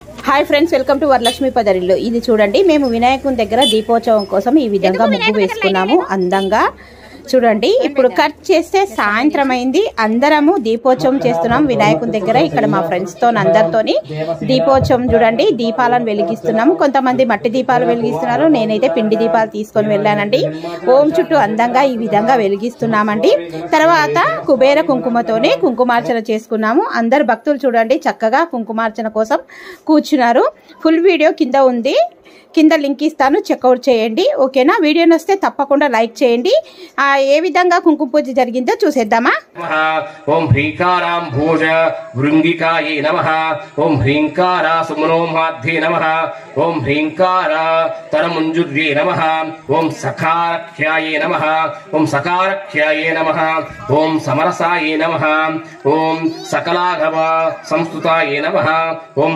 Hi friends, welcome to Varalakshmi Padarillu. ఇది చూడండి, మేము వినాయకుని దగ్గర దీపోత్సవం కోసం ఈ విధంగా ముగ్గు వేసుకున్నాము. అందంగా చూడండి. ఇప్పుడు కట్ చేస్తే సాయంత్రం అయింది. అందరము దీపోత్సవం చేస్తున్నాం వినాయకుని దగ్గర. ఇక్కడ మా ఫ్రెండ్స్ తో అందరితోని దీపోత్సవం చూడండి, దీపాలను వెలిగిస్తున్నాము. కొంతమంది మట్టి దీపాలు వెలిగిస్తున్నారు, నేనైతే పిండి దీపాలు తీసుకొని వెళ్ళానండి. ఓం చుట్టూ అందంగా ఈ విధంగా వెలిగిస్తున్నామండి. తర్వాత కుబేర కుంకుమతోనే కుంకుమార్చన చేసుకున్నాము. అందరు భక్తులు చూడండి చక్కగా కుంకుమార్చన కోసం కూర్చున్నారు. ఫుల్ వీడియో కింద ఉంది, కింద లింక్ ఇస్తాను, చెక్అవుట్ చేయండి. ఓకేనా? వీడియో నచ్చితే తప్పకుండా లైక్ చేయండి. ఏ విధంగా కుంకుమ పూజ జరిగిందో చూసేద్దామా. ఓం హ్రీంకారాం భూష భృంగికాయే నమః. ఓం హ్రీంకార సుమనోమాధ్యే నమః. ఓం హ్రీంకార తరముంజుర్యే నమః. ఓం సఖారఖ్యాయే నమః. ఓం సకారఖ్యాయే నమః. ఓం సమరసాయే నమః. ఓం సకలాఘవ సంస్తుతాయే నమః. ఓం